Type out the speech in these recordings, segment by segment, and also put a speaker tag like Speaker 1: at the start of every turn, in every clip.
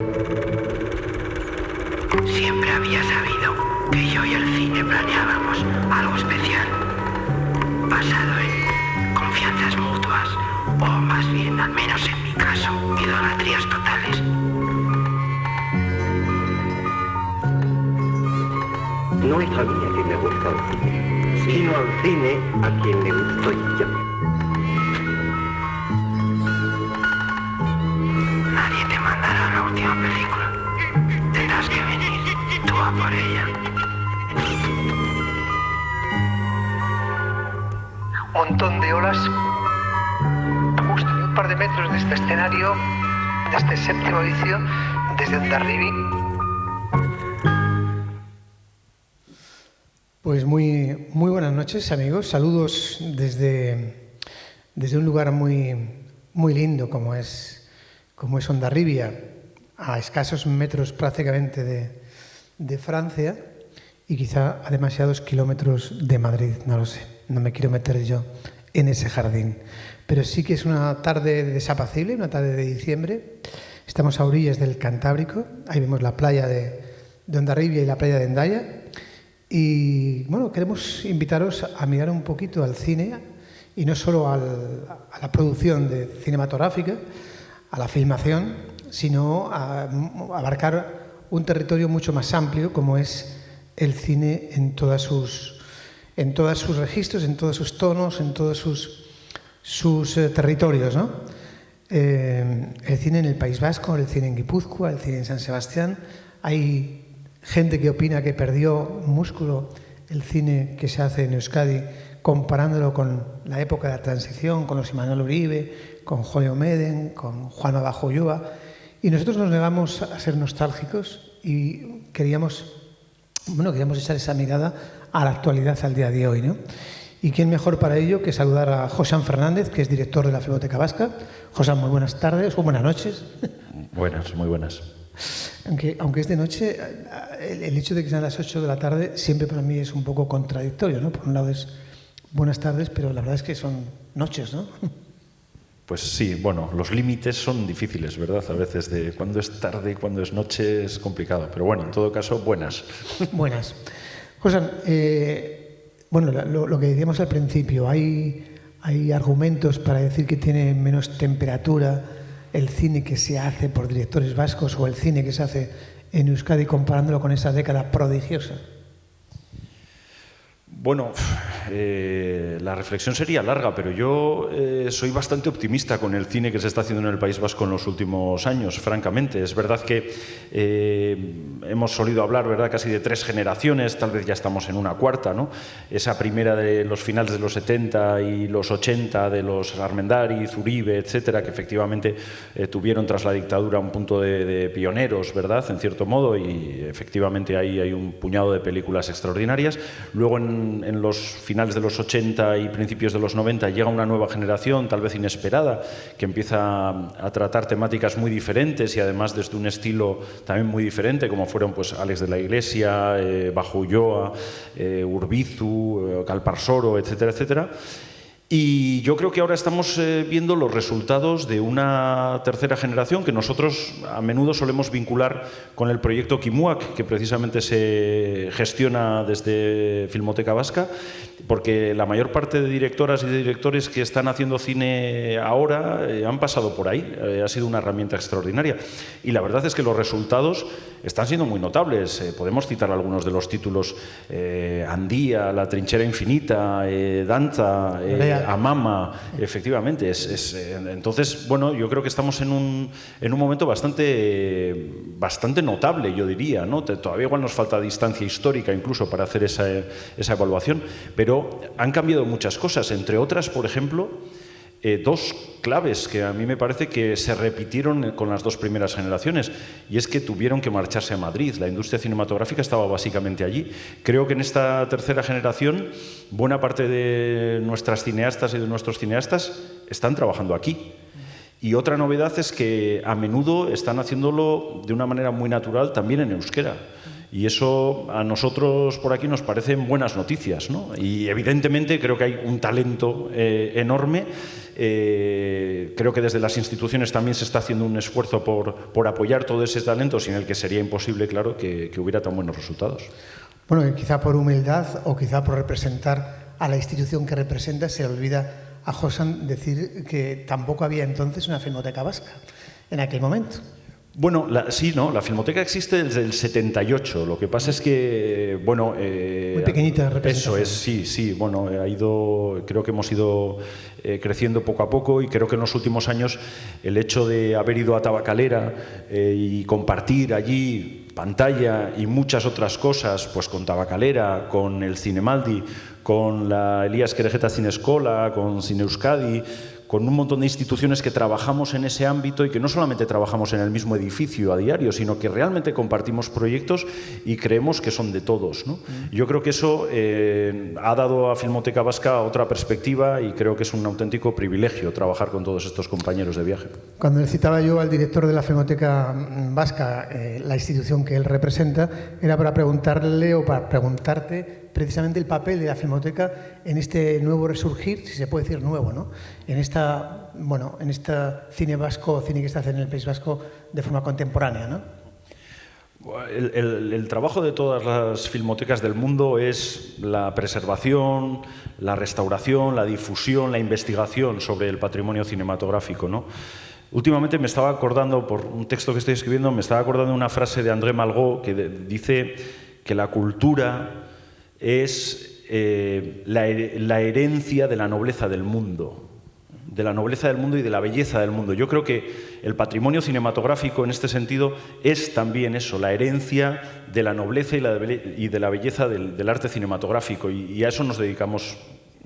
Speaker 1: Siempre había sabido que yo y el cine planeábamos algo especial, basado en confianzas mutuas, o más bien, al menos en mi caso, idolatrías totales.
Speaker 2: No es a mí a quien le gusta el cine, sino al cine a quien le gusto yo.
Speaker 1: Nadie te mandará la última película. Tendrás que venir tú a por ella.
Speaker 3: Un montón de olas justo a un par de metros de este escenario, de este séptimo edición, desde Hondarribia.
Speaker 4: Pues muy buenas noches, amigos. Saludos desde un lugar muy lindo como es Hondarribia, a escasos metros prácticamente de Francia y quizá a demasiados kilómetros de Madrid, no lo sé. No me quiero meter yo en ese jardín. Pero sí que es una tarde desapacible, una tarde de diciembre. Estamos a orillas del Cantábrico. Ahí vemos la playa de Hondarribia y la playa de Hendaya. Y bueno, queremos invitaros a mirar un poquito al cine y no solo a la producción cinematográfica, a la filmación, sino a abarcar un territorio mucho más amplio como es el cine en todos sus registros, en todos sus tonos, en todos sus territorios, ¿no? El cine en el País Vasco, el cine en Guipúzcoa, el cine en San Sebastián. Hay gente que opina que perdió músculo el cine que se hace en Euskadi comparándolo con la época de la transición, con los Imanol Uribe, con Joyo Meden, con Juan Bajo Ulloa. Y nosotros nos negamos a ser nostálgicos y queríamos echar esa mirada a la actualidad, al día de hoy, ¿no? Y quién mejor para ello que saludar a Joxan Fernández, que es director de la Filmoteca Vasca. Joxan, muy buenas tardes o buenas noches.
Speaker 5: Buenas, muy buenas.
Speaker 4: Aunque es de noche, el hecho de que sean las 8 de la tarde siempre para mí es un poco contradictorio, ¿no? Por un lado es buenas tardes, pero la verdad es que son noches, ¿no?
Speaker 5: Pues sí, bueno, los límites son difíciles, ¿verdad? A veces de cuándo es tarde y cuándo es noche es complicado, pero bueno, en todo caso, buenas.
Speaker 4: Buenas. Josan, bueno, lo que decíamos al principio, hay argumentos para decir que tiene menos temperatura el cine que se hace por directores vascos o el cine que se hace en Euskadi comparándolo con esa década prodigiosa.
Speaker 5: Bueno, la reflexión sería larga, pero yo soy bastante optimista con el cine que se está haciendo en el País Vasco en los últimos años, francamente. Es verdad que hemos solido hablar, ¿verdad?, casi de 3 generaciones, tal vez ya estamos en una cuarta, ¿no? Esa primera de los finales de los 70 y los 80 de los Armendáriz, Uribe, etcétera, que efectivamente tuvieron tras la dictadura un punto de pioneros, ¿verdad?, en cierto modo, y efectivamente ahí hay un puñado de películas extraordinarias. Luego en los finales de los 80 y principios de los 90 llega una nueva generación, tal vez inesperada, que empieza a tratar temáticas muy diferentes y además desde un estilo también muy diferente, como fueron pues Alex de la Iglesia, Bajo Ulloa, Urbizu, Calparsoro, etcétera, etcétera. Y yo creo que ahora estamos viendo los resultados de una tercera generación que nosotros a menudo solemos vincular con el proyecto Kimuak, que precisamente se gestiona desde Filmoteca Vasca, porque la mayor parte de directoras y de directores que están haciendo cine ahora han pasado por ahí. Ha sido una herramienta extraordinaria. Y la verdad es que los resultados están siendo muy notables. Podemos citar algunos de los títulos: Andía, La trinchera infinita, Danza, Amama, efectivamente. Entonces, bueno, yo creo que estamos en un momento bastante notable, yo diría, ¿no? Todavía igual nos falta distancia histórica incluso para hacer esa evaluación, pero han cambiado muchas cosas, entre otras, por ejemplo, 2 claves que a mí me parece que se repitieron con las 2 primeras generaciones, y es que tuvieron que marcharse a Madrid. La industria cinematográfica estaba básicamente allí. Creo que en esta tercera generación buena parte de nuestras cineastas y de nuestros cineastas están trabajando aquí. Y otra novedad es que a menudo están haciéndolo de una manera muy natural también en euskera. Y eso a nosotros por aquí nos parecen buenas noticias, ¿no? Y evidentemente creo que hay un talento enorme Creo que desde las instituciones también se está haciendo un esfuerzo por apoyar todo ese talento, sin el que sería imposible, claro, que hubiera tan buenos resultados.
Speaker 4: Bueno, quizá por humildad o quizá por representar a la institución que representa, se le olvida a Josan decir que tampoco había entonces una filmoteca vasca en aquel momento.
Speaker 5: Bueno, sí, ¿no? La Filmoteca existe desde el 78. Lo que pasa es que, bueno...
Speaker 4: muy pequeñita representación.
Speaker 5: Eso es, sí. Bueno, creo que hemos ido creciendo poco a poco, y creo que en los últimos años el hecho de haber ido a Tabacalera y compartir allí pantalla y muchas otras cosas, pues con Tabacalera, con el Cinemaldi, con la Elías Querejeta Cinescola, con Cine Euskadi, con un montón de instituciones que trabajamos en ese ámbito y que no solamente trabajamos en el mismo edificio a diario, sino que realmente compartimos proyectos y creemos que son de todos, ¿no? Yo creo que eso ha dado a Filmoteca Vasca otra perspectiva, y creo que es un auténtico privilegio trabajar con todos estos compañeros de viaje.
Speaker 4: Cuando le citaba yo al director de la Filmoteca Vasca, la institución que él representa, era para preguntarle o para preguntarte precisamente el papel de la Filmoteca en este nuevo resurgir, si se puede decir nuevo, ¿no? En esta cine vasco, cine que se hace en el País Vasco de forma contemporánea, ¿no?
Speaker 5: El trabajo de todas las filmotecas del mundo es la preservación, la restauración, la difusión, la investigación sobre el patrimonio cinematográfico, ¿no? Últimamente me estaba acordando, por un texto que estoy escribiendo, me estaba acordando de una frase de André Malraux que dice que la cultura es la herencia de la nobleza del mundo. De la nobleza del mundo y de la belleza del mundo. Yo creo que el patrimonio cinematográfico en este sentido es también eso, la herencia de la nobleza y de la belleza del arte cinematográfico, y a eso nos dedicamos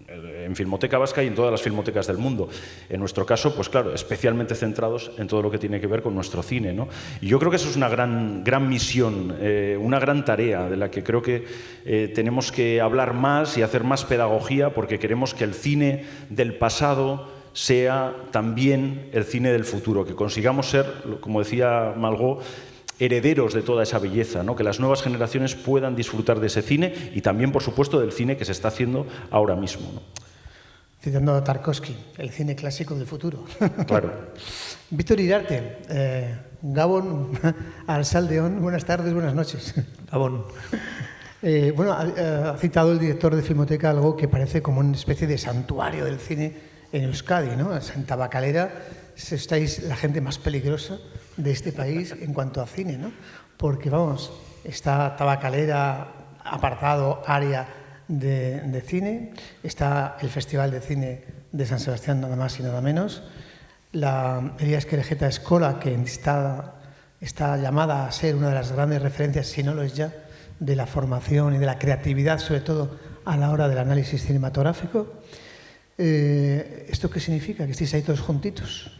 Speaker 5: en Filmoteca Vasca y en todas las filmotecas del mundo. En nuestro caso, pues claro, especialmente centrados en todo lo que tiene que ver con nuestro cine, ¿no? Y yo creo que eso es una gran misión, una gran tarea de la que creo que tenemos que hablar más y hacer más pedagogía, porque queremos que el cine del pasado sea también el cine del futuro, que consigamos ser, como decía Malraux, herederos de toda esa belleza, ¿no? Que las nuevas generaciones puedan disfrutar de ese cine y también, por supuesto, del cine que se está haciendo ahora mismo, ¿no?
Speaker 4: Citando a Tarkovsky, el cine clásico del futuro.
Speaker 5: Claro.
Speaker 4: Víctor Iriarte, Gabón, Arsaldeón, buenas tardes, buenas noches.
Speaker 6: Gabón.
Speaker 4: Bueno, ha citado el director de Filmoteca algo que parece como una especie de santuario del cine en Euskadi, ¿no? En Tabacalera estáis la gente más peligrosa de este país en cuanto a cine, ¿no? Porque, vamos, está Tabacalera, apartado, área de cine, está el Festival de Cine de San Sebastián, nada más y nada menos, la Elías Querejeta Escola, que está llamada a ser una de las grandes referencias, si no lo es ya, de la formación y de la creatividad, sobre todo a la hora del análisis cinematográfico. ¿Esto qué significa? ¿Que estéis ahí todos juntitos?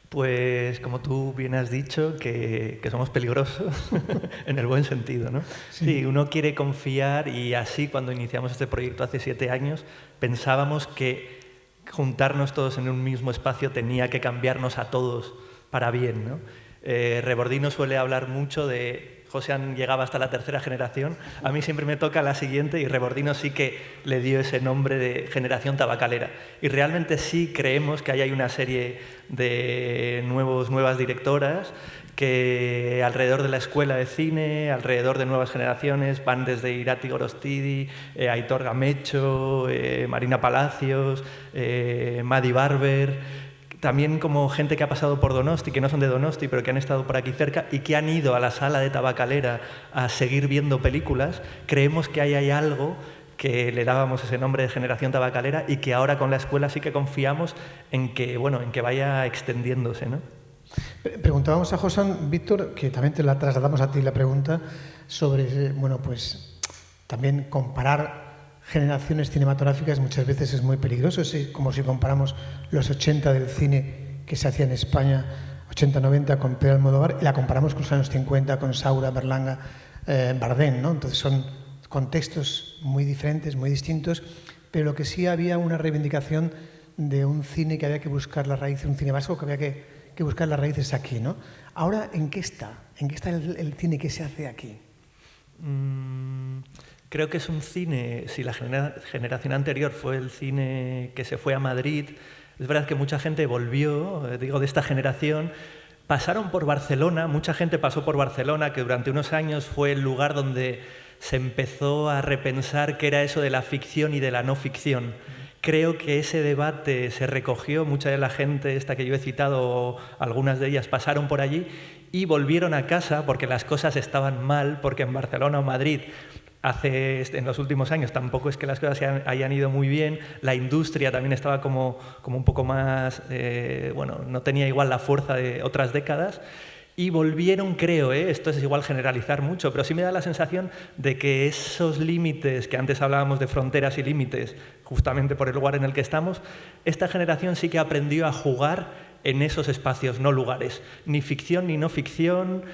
Speaker 6: Pues, como tú bien has dicho, que somos peligrosos, en el buen sentido, ¿no? Sí, uno quiere confiar, y así cuando iniciamos este proyecto hace 7 años, pensábamos que juntarnos todos en un mismo espacio tenía que cambiarnos a todos para bien, ¿no? Rebordino suele hablar mucho de... Josean llegaba hasta la 3ª generación, a mí siempre me toca la siguiente, y Rebordino sí que le dio ese nombre de generación tabacalera. Y realmente sí creemos que ahí hay una serie de nuevas directoras que alrededor de la escuela de cine, alrededor de nuevas generaciones, van desde Irati Gorostidi, Aitor Gamecho, Marina Palacios, Madi Barber... También como gente que ha pasado por Donosti, que no son de Donosti, pero que han estado por aquí cerca y que han ido a la sala de Tabacalera a seguir viendo películas, creemos que ahí hay algo que le dábamos ese nombre de generación tabacalera y que ahora con la escuela sí que confiamos en que vaya extendiéndose, ¿no?
Speaker 4: Preguntábamos a Josan, Víctor, que también te la trasladamos a ti la pregunta sobre, bueno, pues también comparar generaciones cinematográficas muchas veces es muy peligroso, es como si comparamos los 80 del cine que se hacía en España, 80-90 con Pedro Almodóvar, y la comparamos con los años 50 con Saura, Berlanga, Bardem, ¿no? Entonces son contextos muy diferentes, muy distintos, pero lo que sí había una reivindicación de un cine que había que buscar las raíces, un cine vasco que había que buscar las raíces aquí, ¿no? Ahora, ¿en qué está? ¿En qué está el cine que se hace aquí?
Speaker 6: Creo que es un cine, si la generación anterior fue el cine que se fue a Madrid, Es verdad que mucha gente volvió, digo, de esta generación, pasaron por Barcelona, mucha gente pasó por Barcelona, que durante unos años fue el lugar donde se empezó a repensar qué era eso de la ficción y de la no ficción. Creo que ese debate se recogió, mucha de la gente esta que yo he citado, algunas de ellas pasaron por allí y volvieron a casa porque las cosas estaban mal, porque en Barcelona o Madrid en los últimos años tampoco es que las cosas hayan ido muy bien, la industria también estaba como un poco más, no tenía igual la fuerza de otras décadas, y volvieron, creo, esto es igual generalizar mucho, pero sí me da la sensación de que esos límites, que antes hablábamos de fronteras y límites, justamente por el lugar en el que estamos, esta generación sí que aprendió a jugar en esos espacios, no lugares. Ni ficción ni no ficción,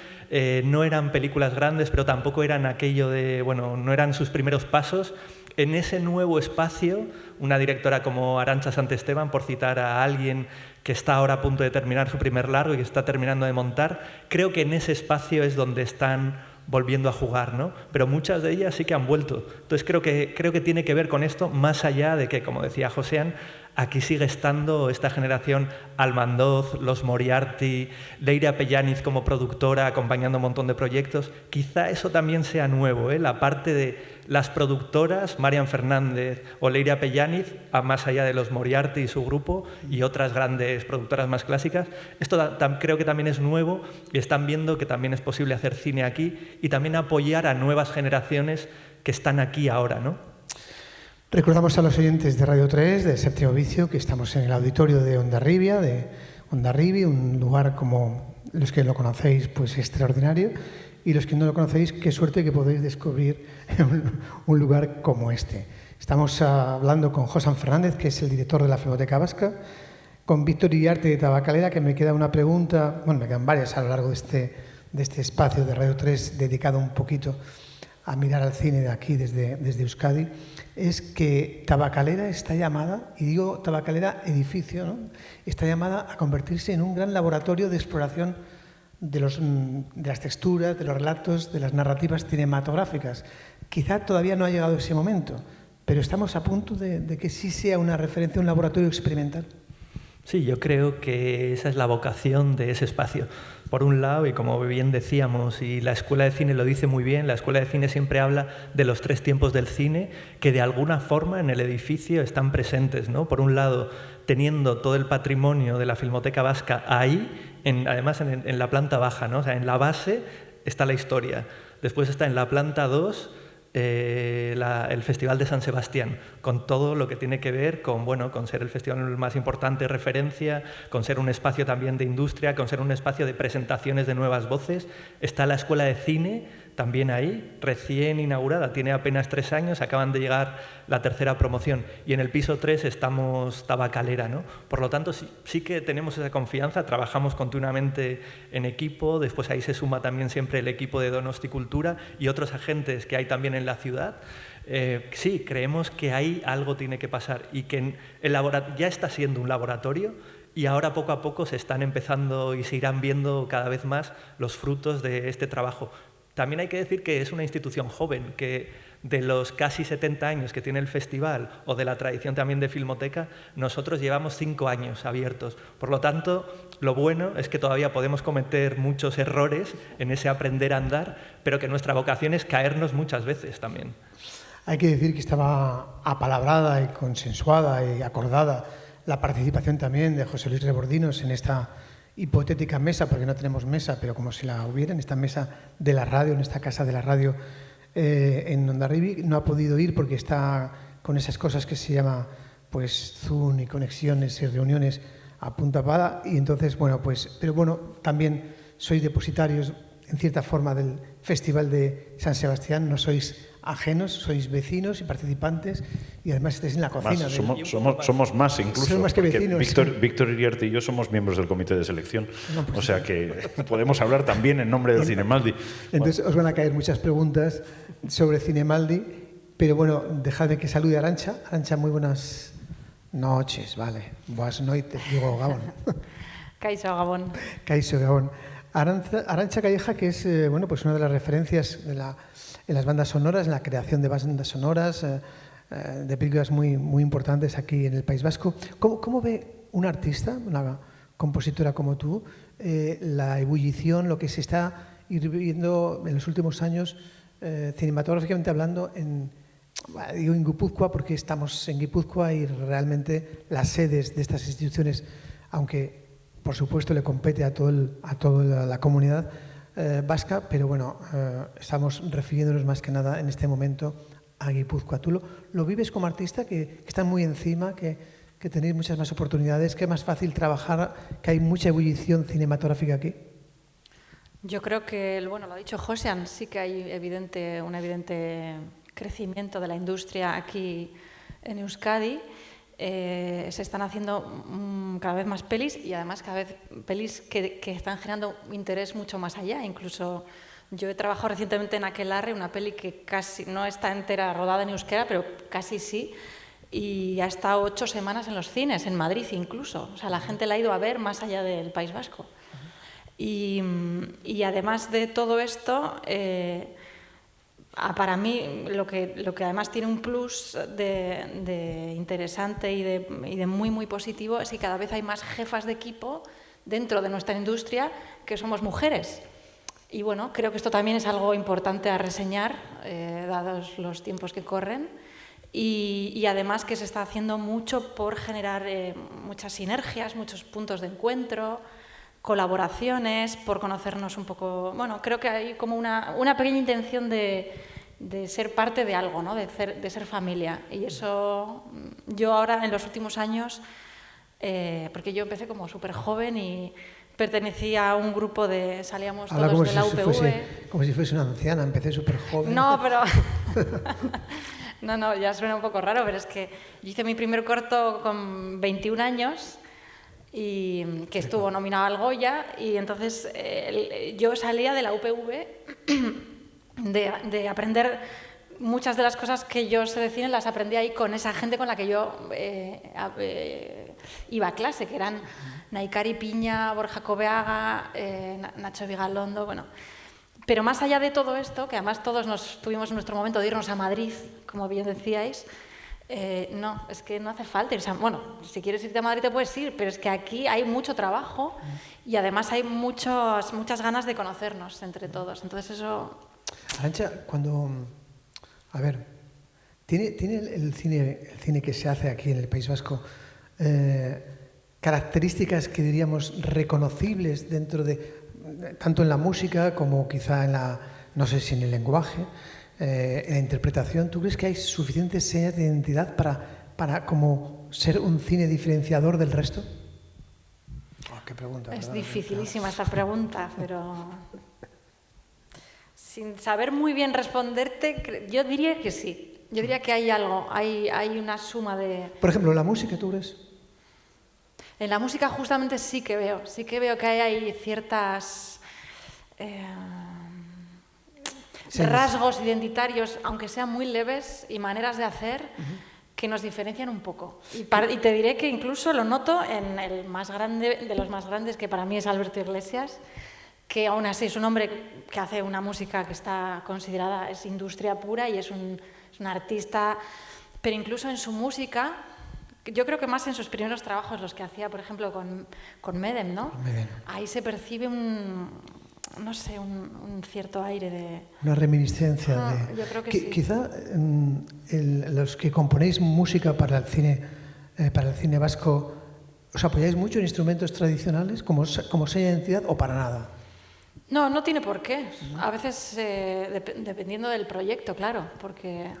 Speaker 6: no eran películas grandes, pero tampoco eran aquello de, no eran sus primeros pasos. En ese nuevo espacio, una directora como Arantxa Santesteban, por citar a alguien que está ahora a punto de terminar su primer largo y que está terminando de montar, creo que en ese espacio es donde están volviendo a jugar, ¿no? Pero muchas de ellas sí que han vuelto. Entonces creo que tiene que ver con esto, más allá de que, como decía Josean, aquí sigue estando esta generación Almandoz, los Moriarty, Leire Pellániz como productora, acompañando un montón de proyectos. Quizá eso también sea nuevo, la parte de las productoras, Marian Fernández o Leire Pellániz, más allá de los Moriarty y su grupo y otras grandes productoras más clásicas. Esto creo que también es nuevo y están viendo que también es posible hacer cine aquí y también apoyar a nuevas generaciones que están aquí ahora, ¿no?
Speaker 4: Recordamos a los oyentes de Radio 3, de Séptimo Vicio, que estamos en el auditorio de Hondarribia, un lugar, como los que lo conocéis, pues extraordinario, y los que no lo conocéis, qué suerte que podéis descubrir un lugar como este. Estamos hablando con Josan Fernández, que es el director de la Filmoteca Vasca, con Víctor Iriarte de Tabacalera, que me queda una pregunta, me quedan varias a lo largo de este espacio de Radio 3, dedicado un poquito a mirar al cine de aquí, desde Euskadi, es que Tabacalera está llamada, y digo Tabacalera edificio, ¿no? Está llamada a convertirse en un gran laboratorio de exploración de las texturas, de los relatos, de las narrativas cinematográficas. Quizá todavía no ha llegado ese momento, pero estamos a punto de que sí sea una referencia, un laboratorio experimental.
Speaker 6: Sí, yo creo que esa es la vocación de ese espacio. Por un lado, y como bien decíamos, y la Escuela de Cine lo dice muy bien, la Escuela de Cine siempre habla de los 3 tiempos del cine que de alguna forma en el edificio están presentes, ¿no? Por un lado, teniendo todo el patrimonio de la Filmoteca Vasca ahí, además en la planta baja, ¿no? O sea, en la base está la historia. Después está en la planta 2 el Festival de San Sebastián, con todo lo que tiene que ver con ser el festival más importante de referencia, con ser un espacio también de industria, con ser un espacio de presentaciones de nuevas voces. Está la Escuela de Cine también ahí, recién inaugurada, tiene apenas 3 años, acaban de llegar la 3ª promoción, y en el piso 3 estamos Tabacalera, ¿no? Por lo tanto, sí que tenemos esa confianza, trabajamos continuamente en equipo, después ahí se suma también siempre el equipo de Donosti Cultura y otros agentes que hay también en la ciudad. Sí, creemos que ahí algo tiene que pasar y que ya está siendo un laboratorio, y ahora poco a poco se están empezando y se irán viendo cada vez más los frutos de este trabajo. También hay que decir que es una institución joven, que de los casi 70 años que tiene el festival o de la tradición también de Filmoteca, nosotros llevamos 5 años abiertos. Por lo tanto, lo bueno es que todavía podemos cometer muchos errores en ese aprender a andar, pero que nuestra vocación es caernos muchas veces también.
Speaker 4: Hay que decir que estaba apalabrada y consensuada y acordada la participación también de José Luis Rebordinos en esta hipotética mesa, porque no tenemos mesa, pero como si la hubiera, en esta mesa de la radio, en esta casa de la radio en Hondarribia. No ha podido ir porque está con esas cosas que se llama Zoom y conexiones y reuniones a punta pala, y entonces, pero también sois depositarios en cierta forma del Festival de San Sebastián, no sois ajenos, sois vecinos y participantes, y además estáis en la cocina.
Speaker 5: Somos más incluso.
Speaker 4: Somos más que vecinos.
Speaker 5: Víctor Iriarte y yo somos miembros del comité de selección, o sea que podemos hablar también en nombre del Cinemaldi.
Speaker 4: Entonces os van a caer muchas preguntas sobre Cinemaldi, pero dejadme que salude a Arantxa. Arantxa, muy buenas noches, vale. Boas noites, digo Gabón.
Speaker 7: Kaixo Gabón.
Speaker 4: Kaixo Gabón. Arantxa Calleja, que es una de las referencias en las bandas sonoras, en la creación de bandas sonoras, de películas muy, muy importantes aquí en el País Vasco. ¿Cómo ve un artista, una compositora como tú, la ebullición, lo que se está viendo en los últimos años, cinematográficamente hablando, digo en Guipúzcoa porque estamos en Guipúzcoa y realmente las sedes de estas instituciones, aunque por supuesto le compete a toda la comunidad vasca, pero bueno, estamos refiriéndonos más que nada en este momento a Guipúzcoa. ¿Tú lo vives como artista, que están muy encima, que tenéis muchas más oportunidades, que es más fácil trabajar, que hay mucha ebullición cinematográfica aquí?
Speaker 7: Yo creo que, bueno, lo ha dicho Josean, sí que hay un evidente crecimiento de la industria aquí en Euskadi. Se están haciendo cada vez más pelis y además cada vez pelis que están generando interés mucho más allá. Incluso yo he trabajado recientemente en Aquelarre, una peli que casi no está entera rodada en euskera, pero casi sí, y ha estado 8 semanas en los cines, en Madrid incluso. O sea, la gente la ha ido a ver más allá del País Vasco. Y además de todo esto, para mí lo que además tiene un plus de interesante y de muy, muy positivo es que cada vez hay más jefas de equipo dentro de nuestra industria que somos mujeres. Y bueno, creo que esto también es algo importante a reseñar, dados los tiempos que corren. Y además que se está haciendo mucho por generar muchas sinergias, muchos puntos de encuentro, colaboraciones, por conocernos un poco. Bueno, creo que hay como una pequeña intención de ser parte de algo, ¿no? de ser familia. Y eso yo ahora en los últimos años, porque yo empecé como súper joven y pertenecía a un grupo salíamos todos de la UPV.
Speaker 4: Como si fuese una anciana, empecé súper joven.
Speaker 7: No, pero... No, ya suena un poco raro, pero es que yo hice mi primer corto con 21 años y que estuvo nominado al Goya, y entonces yo salía de la UPV de aprender muchas de las cosas que yo sé de cine, las aprendí ahí con esa gente con la que yo iba a clase, que eran Naikari Piña, Borja Coveaga, Nacho Vigalondo, bueno. Pero más allá de todo esto, que además todos tuvimos nuestro momento de irnos a Madrid, como bien decíais, no, es que no hace falta. O sea, bueno, si quieres irte a Madrid te puedes ir, pero es que aquí hay mucho trabajo y además hay muchas ganas de conocernos entre todos. Entonces eso...
Speaker 4: Arantxa, a ver, ¿tiene el cine que se hace aquí en el País Vasco características que diríamos reconocibles dentro de... tanto en la música como quizá no sé si en el lenguaje, en la interpretación? ¿Tú crees que hay suficientes señas de identidad para como ser un cine diferenciador del resto? Oh, qué pregunta.
Speaker 7: Es
Speaker 4: ¿verdad?
Speaker 7: dificilísima esta pregunta, pero sin saber muy bien responderte, yo diría que sí. Yo diría que hay algo, hay una suma de...
Speaker 4: Por ejemplo, la música, ¿tú crees?
Speaker 7: En la música justamente sí que veo que hay ciertas rasgos identitarios, aunque sean muy leves, y maneras de hacer que nos diferencian un poco. Y te diré que incluso lo noto en el más grande de los más grandes, que para mí es Alberto Iglesias, que aún así es un hombre que hace una música que está considerada, es industria pura y es un artista, pero incluso en su música... Yo creo que más en sus primeros trabajos, los que hacía, por ejemplo, con Medem, ¿no?
Speaker 4: Medem.
Speaker 7: Ahí se percibe un cierto aire de...
Speaker 4: Una reminiscencia de...
Speaker 7: Yo creo que sí.
Speaker 4: Quizá los que componéis música para el cine vasco, ¿os apoyáis mucho en instrumentos tradicionales como seña de identidad o para nada?
Speaker 7: No tiene por qué. A veces, dependiendo del proyecto, claro, porque...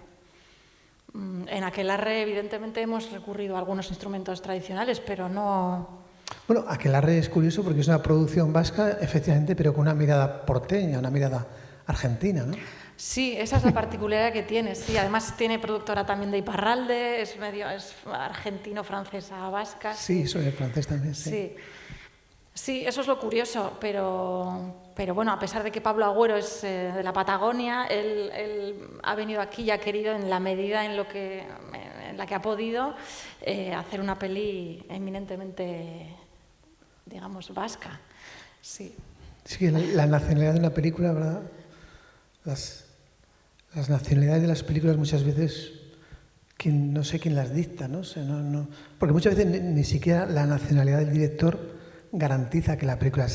Speaker 7: En Aquelarre, evidentemente, hemos recurrido a algunos instrumentos tradicionales, pero no...
Speaker 4: Bueno, Aquelarre es curioso porque es una producción vasca, efectivamente, pero con una mirada porteña, una mirada argentina, ¿no?
Speaker 7: Sí, esa es la particularidad que tiene, sí. Además tiene productora también de Iparralde, es argentino-francesa vasca.
Speaker 4: Sí, soy el francés también, sí.
Speaker 7: Sí, eso es lo curioso, pero bueno, a pesar de que Pablo Agüero es de la Patagonia, él ha venido aquí y ha querido, en la medida en la que ha podido, hacer una peli eminentemente, digamos, vasca. Sí.
Speaker 4: Sí, la nacionalidad de una película, ¿verdad? Las nacionalidades de las películas muchas veces no sé quién las dicta, ¿no? O sea, porque muchas veces ni siquiera la nacionalidad del director garantiza que la película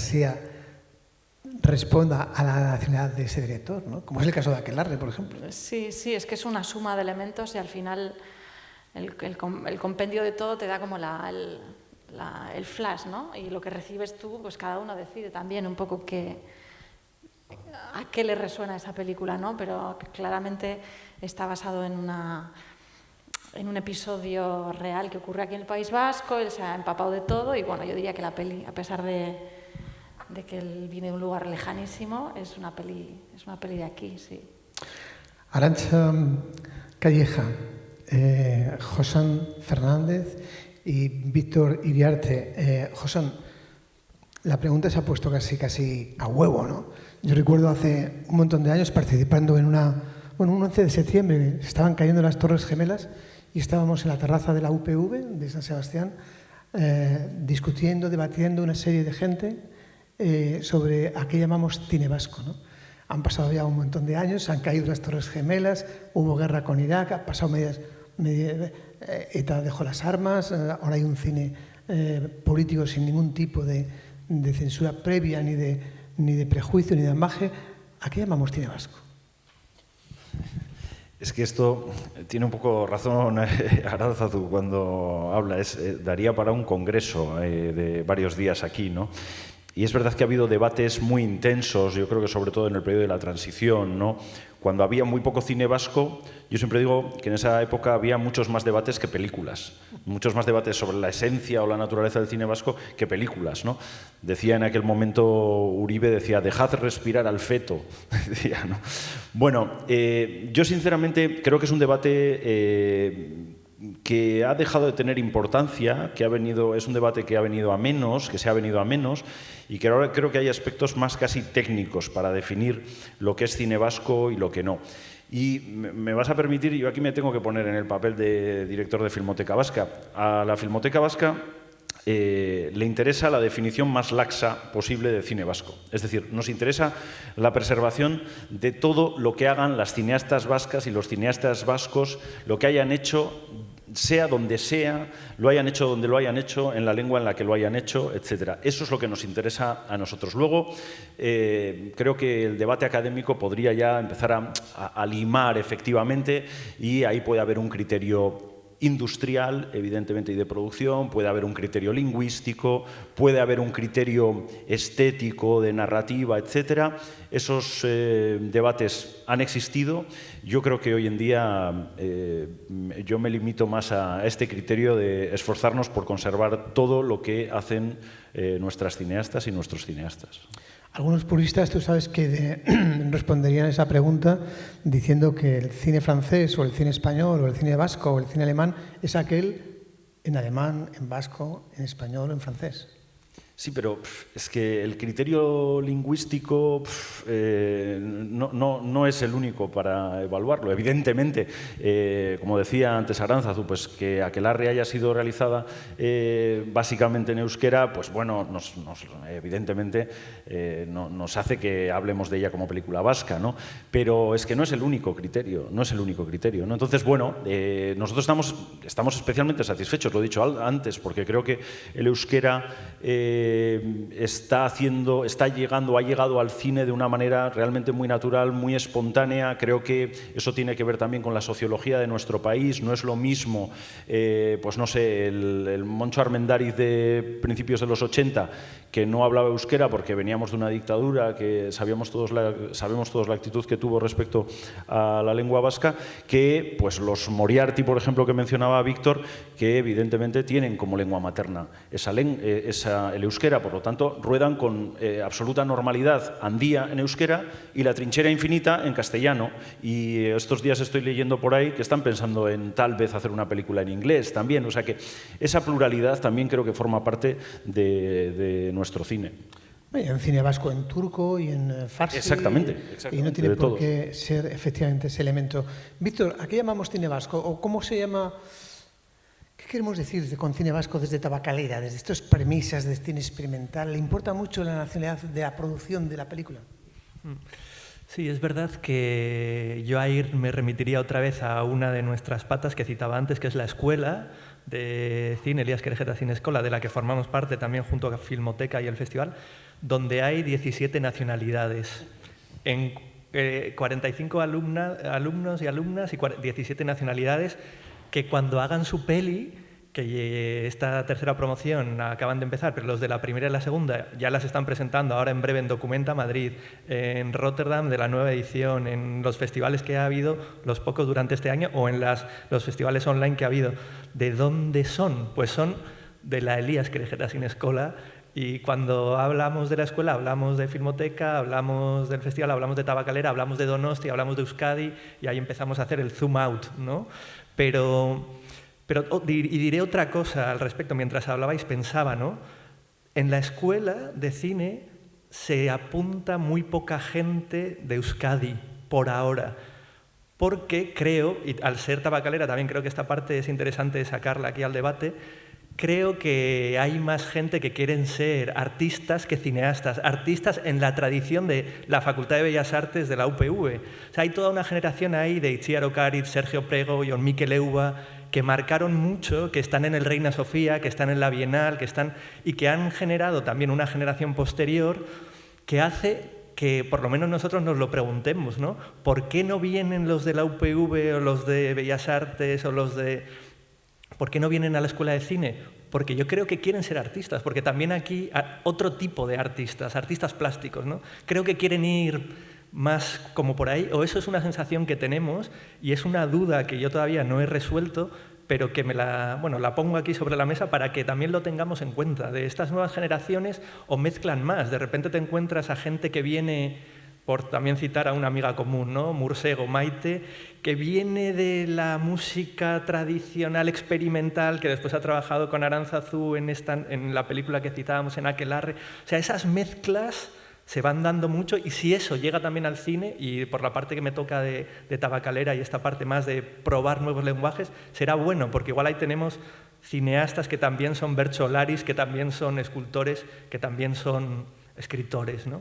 Speaker 4: responda a la nacionalidad de ese director, ¿no? Como es el caso de Aquelarre, por ejemplo.
Speaker 7: Sí, es que es una suma de elementos y al final el compendio de todo te da como el flash, ¿no? Y lo que recibes tú, pues cada uno decide también un poco a qué le resuena esa película, ¿no? Pero claramente está basado en un episodio real que ocurre aquí en el País Vasco. Él se ha empapado de todo y bueno, yo diría que la peli, a pesar de que él viene de un lugar lejanísimo, es una peli de aquí, sí.
Speaker 4: Arantxa Calleja, Josán Fernández y Víctor Iriarte. Josán, la pregunta se ha puesto casi a huevo, ¿no? Yo recuerdo hace un montón de años participando en un 11 de septiembre, estaban cayendo las Torres Gemelas y estábamos en la terraza de la UPV de San Sebastián discutiendo, debatiendo una serie de gente sobre a qué llamamos cine vasco, ¿no? Han pasado ya un montón de años, han caído las Torres Gemelas, hubo guerra con Irak, ha pasado ETA dejó las armas, ahora hay un cine político sin ningún tipo de censura previa, ni de prejuicio, ni de ambaje. ¿A qué llamamos cine vasco?
Speaker 5: Es que esto tiene un poco razón Arantzazu cuando habla. Daría para un congreso de varios días aquí, ¿no? Y es verdad que ha habido debates muy intensos, yo creo que sobre todo en el periodo de la transición, ¿no? Cuando había muy poco cine vasco, yo siempre digo que en esa época había muchos más debates que películas, muchos más debates sobre la esencia o la naturaleza del cine vasco que películas, ¿no? Decía en aquel momento Uribe, decía, dejad respirar al feto, decía, ¿no? Bueno, yo sinceramente creo que es un debate que ha dejado de tener importancia, es un debate que ha venido a menos, que se ha venido a menos, y que ahora creo que hay aspectos más casi técnicos para definir lo que es cine vasco y lo que no. Y me vas a permitir, yo aquí me tengo que poner en el papel de director de Filmoteca Vasca. A la Filmoteca Vasca le interesa la definición más laxa posible de cine vasco. Es decir, nos interesa la preservación de todo lo que hagan las cineastas vascas y los cineastas vascos, lo que hayan hecho, sea donde sea, lo hayan hecho donde lo hayan hecho, en la lengua en la que lo hayan hecho, etc. Eso es lo que nos interesa a nosotros. Luego, creo que el debate académico podría ya empezar a limar efectivamente y ahí puede haber un criterio industrial, evidentemente, y de producción, puede haber un criterio lingüístico, puede haber un criterio estético, de narrativa, etc. Esos debates han existido. Yo creo que hoy en día yo me limito más a este criterio de esforzarnos por conservar todo lo que hacen nuestras cineastas y nuestros cineastas.
Speaker 4: Algunos puristas, tú sabes que responderían a esa pregunta diciendo que el cine francés o el cine español o el cine vasco o el cine alemán es aquel en alemán, en vasco, en español o en francés.
Speaker 5: Sí, pero es que el criterio lingüístico no es el único para evaluarlo. Evidentemente, como decía antes Arantzazu, pues que Aquelarre haya sido realizada básicamente en euskera, pues bueno, evidentemente nos hace que hablemos de ella como película vasca, ¿no? Pero es que no es el único criterio, ¿no? Entonces, bueno, nosotros estamos especialmente satisfechos, lo he dicho antes, porque creo que el euskera ha llegado al cine de una manera realmente muy natural, muy espontánea. Creo que eso tiene que ver también con la sociología de nuestro país. No es lo mismo, pues no sé, el Moncho Armendáriz de principios de los 80, que no hablaba euskera porque veníamos de una dictadura, que sabemos todos la actitud que tuvo respecto a la lengua vasca, que pues los Moriarty, por ejemplo, que mencionaba Víctor, que evidentemente tienen como lengua materna el euskera, por lo tanto, ruedan con absoluta normalidad Andía en euskera y La trinchera infinita en castellano. Y estos días estoy leyendo por ahí que están pensando en tal vez hacer una película en inglés también. O sea que esa pluralidad también creo que forma parte de nuestro cine.
Speaker 4: Y en cine vasco, en turco y en farsi.
Speaker 5: Exactamente.
Speaker 4: Y no tiene por qué ser efectivamente ese elemento. Víctor, ¿a qué llamamos cine vasco? ¿O cómo se llama? ¿Qué queremos decir con cine vasco desde Tabacalera, desde estas premisas de cine experimental? ¿Le importa mucho la nacionalidad de la producción de la película?
Speaker 6: Sí, es verdad que yo ahí me remitiría otra vez a una de nuestras patas que citaba antes, que es la escuela de cine, Elías Querejeta Cine Escola, de la que formamos parte también junto a Filmoteca y el festival, donde hay 17 nacionalidades. En 45 alumnos y alumnas y 17 nacionalidades que cuando hagan su peli, que esta tercera promoción acaban de empezar, pero los de la primera y la segunda ya las están presentando ahora en breve en Documenta Madrid, en Rotterdam de la nueva edición, en los festivales que ha habido, los pocos durante este año, o en los festivales online que ha habido. ¿De dónde son? Pues son de la Elías Querejeta Cine Escola. Y cuando hablamos de la escuela, hablamos de Filmoteca, hablamos del festival, hablamos de Tabacalera, hablamos de Donosti, hablamos de Euskadi, y ahí empezamos a hacer el zoom out, ¿no? Y diré otra cosa al respecto. Mientras hablabais pensaba, ¿no? En la escuela de cine se apunta muy poca gente de Euskadi por ahora, porque creo, y al ser tabacalera también creo que esta parte es interesante sacarla aquí al debate, creo que hay más gente que quieren ser artistas que cineastas, artistas en la tradición de la Facultad de Bellas Artes de la UPV. O sea, hay toda una generación ahí de Itziar Ocaritz, Sergio Prego, Jon Mikel Euba, que marcaron mucho, que están en el Reina Sofía, que están en la Bienal, y que han generado también una generación posterior que hace que por lo menos nosotros nos lo preguntemos, ¿no? ¿Por qué no vienen los de la UPV o los de Bellas Artes o los de... ¿Por qué no vienen a la escuela de cine? Porque yo creo que quieren ser artistas, porque también aquí hay otro tipo de artistas, artistas plásticos, ¿no? Creo que quieren ir más como por ahí, o eso es una sensación que tenemos y es una duda que yo todavía no he resuelto, pero que la pongo aquí sobre la mesa para que también lo tengamos en cuenta. De estas nuevas generaciones o mezclan más, de repente te encuentras a gente que viene, por también citar a una amiga común, ¿no? Mursego, Maite, que viene de la música tradicional experimental, que después ha trabajado con Aránzazu en la película que citábamos en Aquelarre. O sea, esas mezclas se van dando mucho, y si eso llega también al cine, y por la parte que me toca de tabacalera y esta parte más de probar nuevos lenguajes, será bueno, porque igual ahí tenemos cineastas que también son bercholaris, que también son escultores, que también son escritores, ¿no?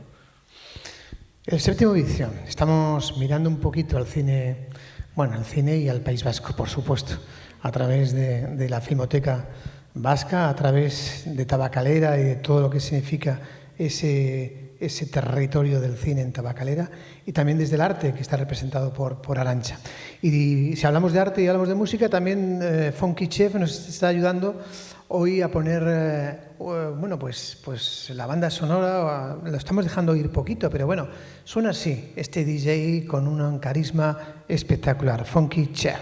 Speaker 4: El séptimo edición. Estamos mirando un poquito al cine, al cine y al País Vasco, por supuesto, a través de la Filmoteca Vasca, a través de Tabacalera y de todo lo que significa ese territorio del cine en Tabacalera, y también desde el arte, que está representado por Arantxa. Y si hablamos de arte y hablamos de música, también Funky Chef nos está ayudando hoy a poner, pues la banda sonora, lo estamos dejando ir poquito, pero bueno, suena así, este DJ con un carisma espectacular, Funky Chef.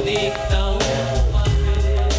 Speaker 8: Dicta un papel.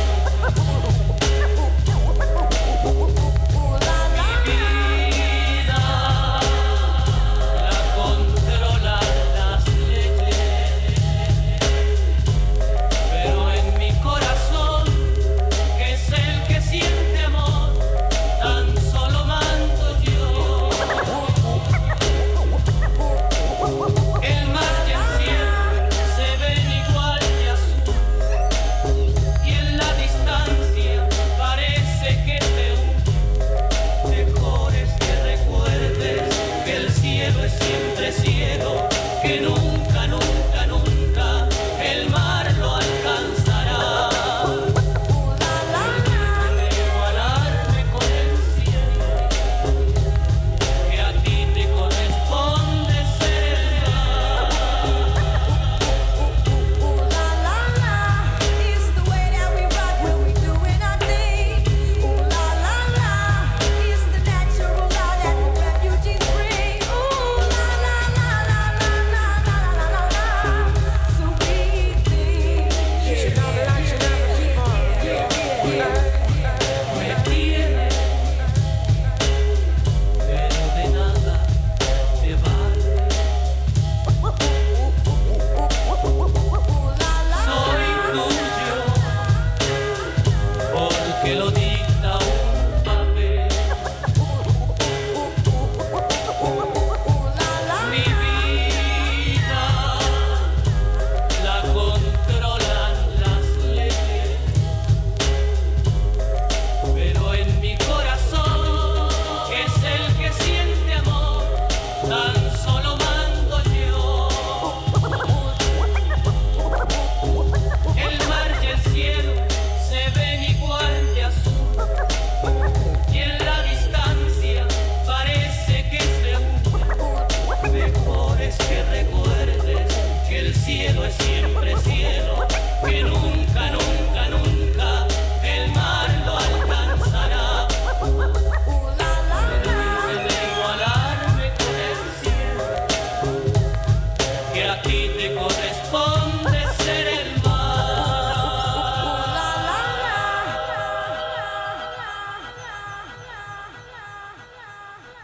Speaker 8: cielo es siempre cielo, que nunca, nunca, nunca el mar lo alcanzará. Debe de igualarme con el cielo, que a ti te corresponde ser el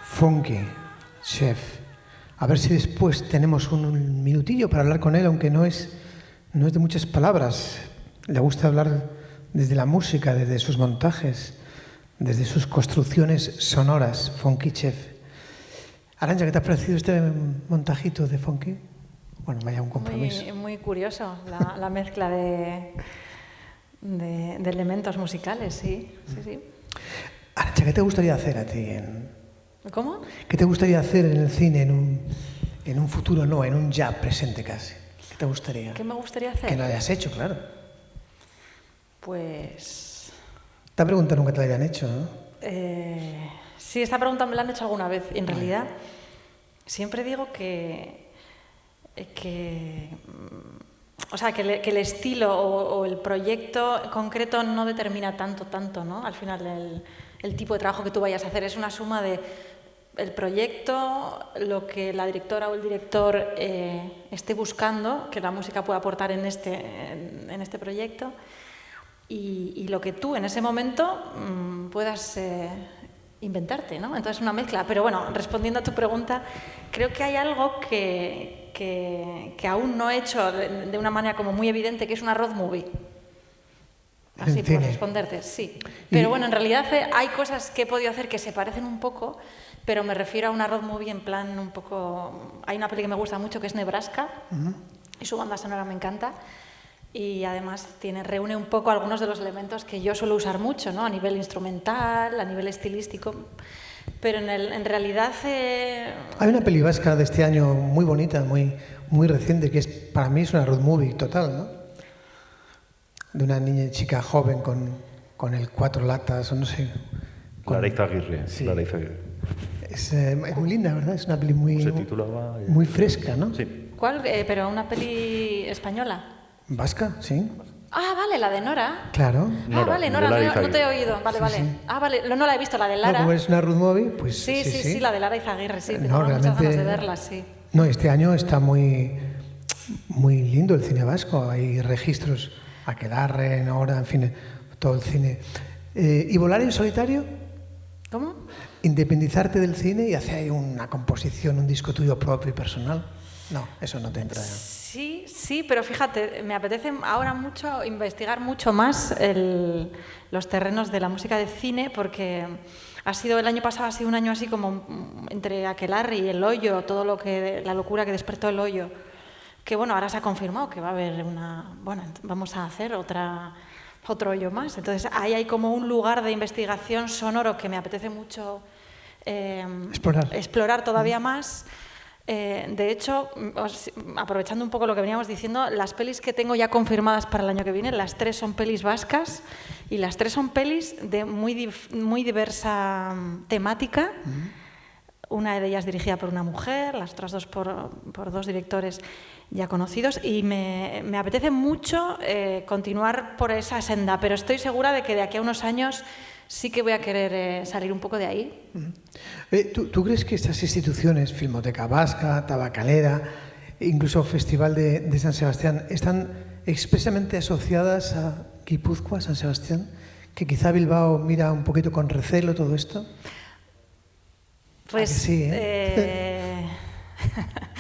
Speaker 4: Funky, Chef. A ver si después tenemos un minutillo para hablar con él, aunque no es de muchas palabras. Le gusta hablar desde la música, desde sus montajes, desde sus construcciones sonoras. Funky Chef. Arantxa, ¿qué te ha parecido este montajito de Funky? Bueno, vaya un compromiso.
Speaker 7: Muy curioso la mezcla de elementos musicales, sí.
Speaker 4: Arantxa, ¿qué te gustaría hacer a ti
Speaker 7: ¿Cómo?
Speaker 4: ¿Qué te gustaría hacer en el cine en un futuro, no, en un ya presente casi? ¿Qué te gustaría?
Speaker 7: ¿Qué me gustaría hacer?
Speaker 4: Que no hayas hecho, claro.
Speaker 7: Pues...
Speaker 4: Esta pregunta nunca te la habían hecho, ¿no?
Speaker 7: Sí, esta pregunta me la han hecho alguna vez. En realidad, siempre digo que el estilo o el proyecto concreto no determina tanto, ¿no? Al final, el tipo de trabajo que tú vayas a hacer es una suma de el proyecto, lo que la directora o el director esté buscando, que la música pueda aportar en este proyecto, y lo que tú en ese momento puedas inventarte, ¿no? Entonces, una mezcla. Pero bueno, respondiendo a tu pregunta, creo que hay algo que aún no he hecho de una manera como muy evidente, que es una road movie. Así por responderte, sí. Pero bueno, en realidad hay cosas que he podido hacer que se parecen un poco, pero me refiero a una road movie en plan un poco... Hay una peli que me gusta mucho que es Nebraska, y su banda sonora me encanta, y además reúne un poco algunos de los elementos que yo suelo usar mucho, ¿no? A nivel instrumental, a nivel estilístico, pero en realidad...
Speaker 4: Hay una peli vasca de este año muy bonita, muy reciente, que para mí es una road movie total, ¿no? De una niña y chica joven con el 4 latas o no sé.
Speaker 5: Lara Izaguirre.
Speaker 4: Sí.
Speaker 5: Lara Izaguirre.
Speaker 4: Es muy linda, ¿verdad? Es una peli muy fresca, ¿no?
Speaker 5: Sí.
Speaker 7: ¿Cuál? ¿Pero una peli española?
Speaker 4: ¿Vasca? Sí.
Speaker 7: Ah, vale, la de Nora.
Speaker 4: Claro.
Speaker 7: Nora, vale, Nora, no te he oído. Vale, vale. Sí. Ah, vale, no la he visto, la de Lara.
Speaker 4: No, como es una road movie, pues
Speaker 7: sí, la de Lara Izaguirre, sí.
Speaker 4: No,
Speaker 7: tengo muchas ganas de verla, sí.
Speaker 4: No, este año está muy lindo el cine vasco. Hay registros, Aquelarre, Nora, en fin, todo el cine. ¿Y volar en solitario?
Speaker 7: ¿Cómo?
Speaker 4: Independizarte del cine y hacer ahí una composición, un disco tuyo propio y personal. No, eso no te entra.
Speaker 7: Sí, pero fíjate, me apetece ahora mucho investigar mucho más los terrenos de la música de cine, porque el año pasado ha sido un año así como entre Aquelarre y El Hoyo, la locura que despertó El Hoyo, que bueno, ahora se ha confirmado que va a haber vamos a hacer otro hoyo más. Entonces ahí hay como un lugar de investigación sonoro que me apetece mucho explorar todavía más. De hecho, aprovechando un poco lo que veníamos diciendo, las pelis que tengo ya confirmadas para el año que viene, las 3 son pelis vascas y las 3 son pelis de muy diversa temática. Una de ellas dirigida por una mujer, las otras 2 por 2 directores ya conocidos, y me apetece mucho continuar por esa senda, pero estoy segura de que de aquí a unos años sí que voy a querer salir un poco de ahí.
Speaker 4: ¿Tú crees que estas instituciones, Filmoteca Vasca, Tabacalera, incluso Festival de San Sebastián, están expresamente asociadas a Guipúzcoa, San Sebastián? ¿Que quizá Bilbao mira un poquito con recelo todo esto?
Speaker 7: Pues
Speaker 4: sí,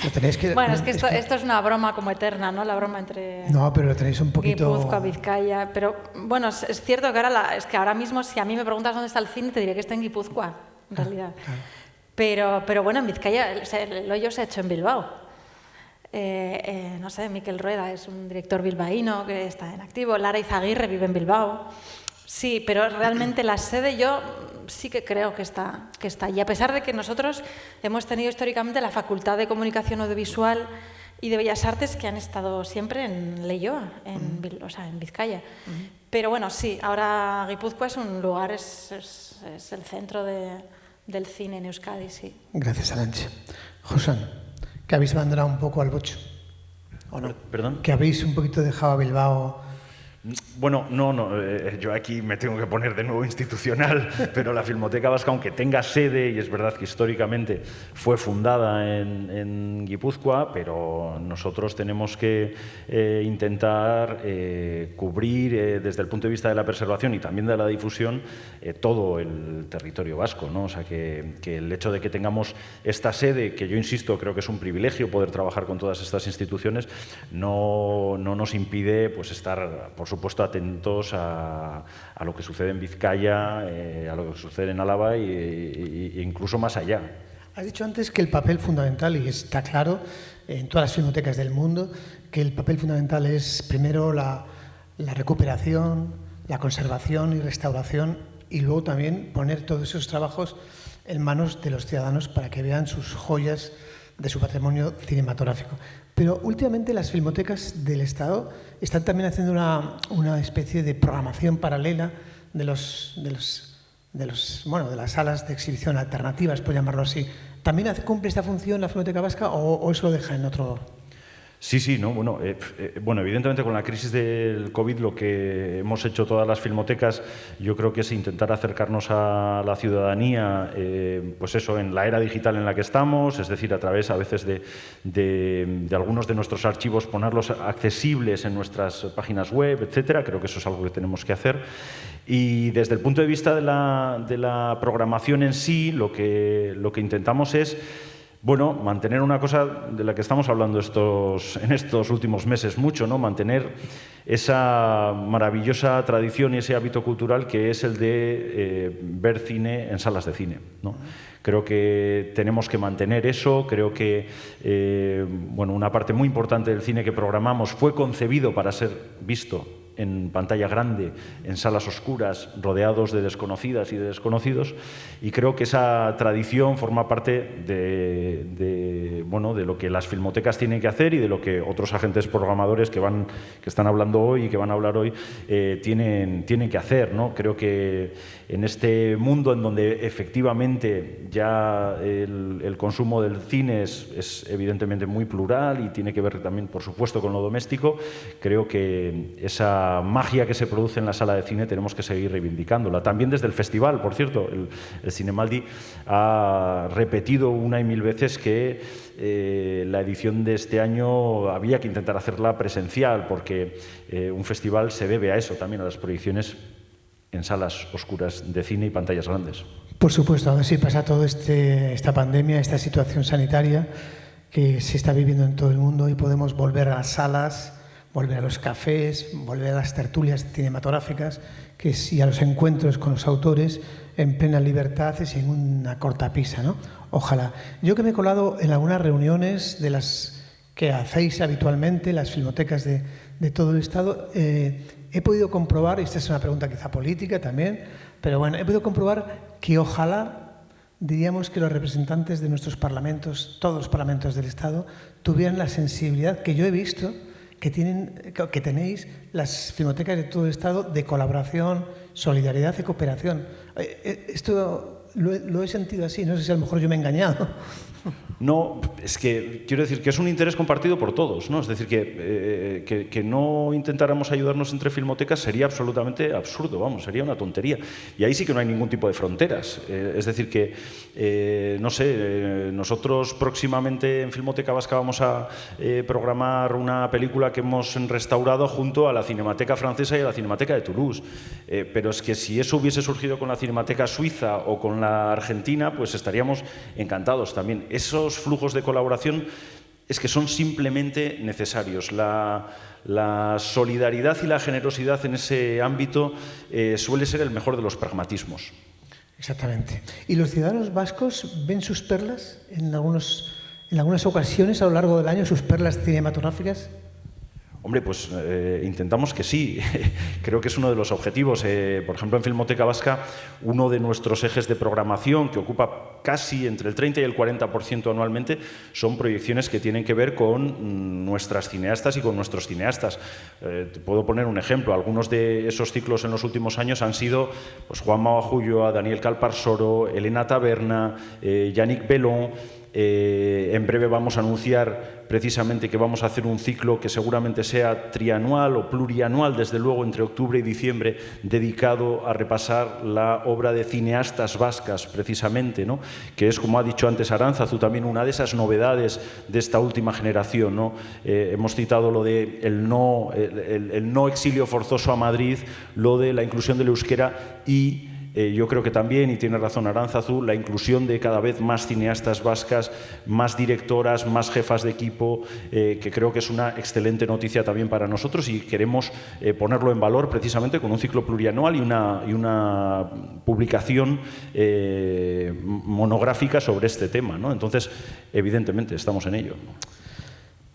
Speaker 4: Lo tenéis que,
Speaker 7: bueno, es que esto es una broma como eterna, ¿no? La broma entre...
Speaker 4: No, pero lo tenéis un poquito...
Speaker 7: Guipúzcoa, Vizcaya... Pero, bueno, es cierto que ahora mismo, si a mí me preguntas dónde está el cine, te diré que está en Guipúzcoa, en realidad. Claro. Pero bueno, en Vizcaya el hoyo se ha hecho en Bilbao. No sé, Miquel Rueda es un director bilbaíno que está en activo. Lara Izaguirre vive en Bilbao. Sí, pero realmente la sede yo sí que creo que está allí. A pesar de que nosotros hemos tenido históricamente la Facultad de Comunicación Audiovisual y de Bellas Artes que han estado siempre en Leioa, en Vizcaya. Pero bueno, sí, ahora Guipúzcoa es un lugar, es el centro del cine en Euskadi, sí.
Speaker 4: Gracias, Arantxa. Josan, que habéis abandonado un poco al bocho. ¿o no?
Speaker 5: ¿Perdón?
Speaker 4: Que habéis un poquito dejado a Bilbao.
Speaker 5: Bueno, no, yo aquí me tengo que poner de nuevo institucional, pero la Filmoteca Vasca, aunque tenga sede, y es verdad que históricamente fue fundada en Guipúzcoa, pero nosotros tenemos que intentar cubrir desde el punto de vista de la preservación y también de la difusión todo el territorio vasco, ¿no? O sea, que el hecho de que tengamos esta sede, que yo insisto, creo que es un privilegio poder trabajar con todas estas instituciones, no nos impide pues estar, por supuesto, atentos a lo que sucede en Vizcaya, a lo que sucede en Álava e incluso más allá.
Speaker 4: Has dicho antes que el papel fundamental, y está claro en todas las filmotecas del mundo, que el papel fundamental es primero la recuperación, la conservación y restauración, y luego también poner todos esos trabajos en manos de los ciudadanos para que vean sus joyas de su patrimonio cinematográfico. Pero últimamente las filmotecas del Estado están también haciendo una especie de programación paralela de las salas de exhibición alternativas, por llamarlo así. ¿También cumple esta función la Filmoteca Vasca o eso lo deja en otro?
Speaker 5: Sí, no, bueno, evidentemente con la crisis del COVID lo que hemos hecho todas las filmotecas, yo creo que es intentar acercarnos a la ciudadanía, pues eso, en la era digital en la que estamos, es decir, a través a veces de algunos de nuestros archivos, ponerlos accesibles en nuestras páginas web, etcétera. Creo que eso es algo que tenemos que hacer. Y desde el punto de vista de la programación en sí, lo que intentamos es, bueno, mantener una cosa de la que estamos hablando en estos últimos meses mucho, ¿no? Mantener esa maravillosa tradición y ese hábito cultural que es el de ver cine en salas de cine, ¿no? Creo que tenemos que mantener eso. Creo que una parte muy importante del cine que programamos fue concebido para ser visto en pantalla grande, en salas oscuras, rodeados de desconocidas y de desconocidos, y creo que esa tradición forma parte de lo que las filmotecas tienen que hacer y de lo que otros agentes programadores que están hablando hoy y que van a hablar hoy tienen que hacer, ¿no? Creo que en este mundo en donde efectivamente ya el consumo del cine es evidentemente muy plural y tiene que ver también, por supuesto, con lo doméstico, creo que esa magia que se produce en la sala de cine tenemos que seguir reivindicándola. También desde el festival, por cierto, el Cinemaldi ha repetido una y mil veces que la edición de este año había que intentar hacerla presencial, porque un festival se debe a eso también, a las proyecciones en salas oscuras de cine y pantallas grandes.
Speaker 4: Por supuesto, a ver si pasa toda esta pandemia, esta situación sanitaria que se está viviendo en todo el mundo y podemos volver a las salas, volver a los cafés, volver a las tertulias cinematográficas y a los encuentros con los autores en plena libertad y sin una cortapisa, ¿no? Ojalá. Yo que me he colado en algunas reuniones de las que hacéis habitualmente, las filmotecas de todo el Estado, he podido comprobar, y esta es una pregunta quizá política también, pero bueno, he podido comprobar que ojalá, diríamos que los representantes de nuestros parlamentos, todos los parlamentos del Estado, tuvieran la sensibilidad que yo he visto que tenéis las filmotecas de todo el Estado de colaboración, solidaridad y cooperación. Esto lo he sentido así, no sé si a lo mejor yo me he engañado.
Speaker 5: No, es que quiero decir que es un interés compartido por todos, ¿no? Es decir, que no intentáramos ayudarnos entre filmotecas sería absolutamente absurdo, vamos, sería una tontería. Y ahí sí que no hay ningún tipo de fronteras. Es decir, que, no sé, nosotros próximamente en Filmoteca Vasca vamos a programar una película que hemos restaurado junto a la Cinemateca Francesa y a la Cinemateca de Toulouse. Pero es que si eso hubiese surgido con la Cinemateca Suiza o con la Argentina, pues estaríamos encantados también. Esos flujos de colaboración es que son simplemente necesarios. La solidaridad y la generosidad en ese ámbito suele ser el mejor de los pragmatismos.
Speaker 4: Exactamente. ¿Y los ciudadanos vascos ven sus perlas en algunas ocasiones a lo largo del año, sus perlas cinematográficas?
Speaker 5: Hombre, pues intentamos que sí. Creo que es uno de los objetivos. Por ejemplo, en Filmoteca Vasca, uno de nuestros ejes de programación, que ocupa casi entre el 30 y el 40% anualmente, son proyecciones que tienen que ver con nuestras cineastas y con nuestros cineastas. Te puedo poner un ejemplo. Algunos de esos ciclos en los últimos años han sido pues, Juanma Bajulloa, Daniel Calparsoro, Elena Taberna, Yannick Bellon. En breve vamos a anunciar precisamente que vamos a hacer un ciclo que seguramente sea trianual o plurianual, desde luego entre octubre y diciembre, dedicado a repasar la obra de cineastas vascas precisamente, ¿no? Que es, como ha dicho antes Aránzazu, también una de esas novedades de esta última generación, ¿no? Hemos citado lo de el no exilio forzoso a Madrid, lo de la inclusión del euskera y yo creo que también, y tiene razón Aránzazu, la inclusión de cada vez más cineastas vascas, más directoras, más jefas de equipo, que creo que es una excelente noticia también para nosotros y queremos ponerlo en valor precisamente con un ciclo plurianual y una publicación monográfica sobre este tema, ¿no? Entonces, evidentemente, estamos en ello.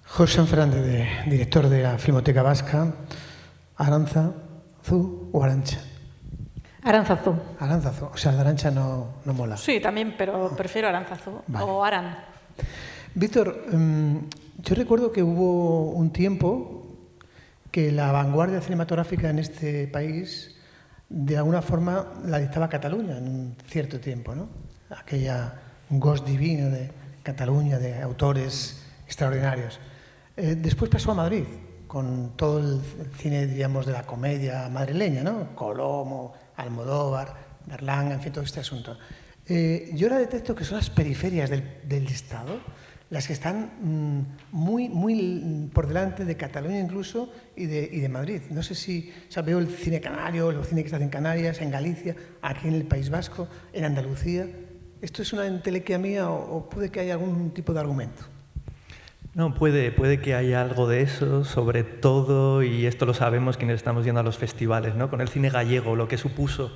Speaker 4: José Fernández, director de la Filmoteca Vasca. ¿Aránzazu o Arantxa?
Speaker 7: Aránzazu.
Speaker 4: Aránzazu, o sea, la Arantxa no mola.
Speaker 7: Sí, también, pero prefiero Aránzazu o Aran.
Speaker 4: Víctor, yo recuerdo que hubo un tiempo que la vanguardia cinematográfica en este país, de alguna forma, la dictaba Cataluña en un cierto tiempo, ¿no? Aquella gos divino de Cataluña, de autores extraordinarios. Después pasó a Madrid, con todo el cine, diríamos, de la comedia madrileña, ¿no? Colomo, Almodóvar, Berlanga, en fin, todo este asunto. Yo ahora detecto que son las periferias del Estado las que están muy por delante de Cataluña incluso y de Madrid. No sé si, o sea, veo el cine canario, el cine que se hace en Canarias, en Galicia, aquí en el País Vasco, en Andalucía. ¿Esto es una entelequia mía o puede que haya algún tipo de argumento?
Speaker 6: No, puede que haya algo de eso, sobre todo, y esto lo sabemos quienes estamos yendo a los festivales, ¿no? Con el cine gallego, lo que supuso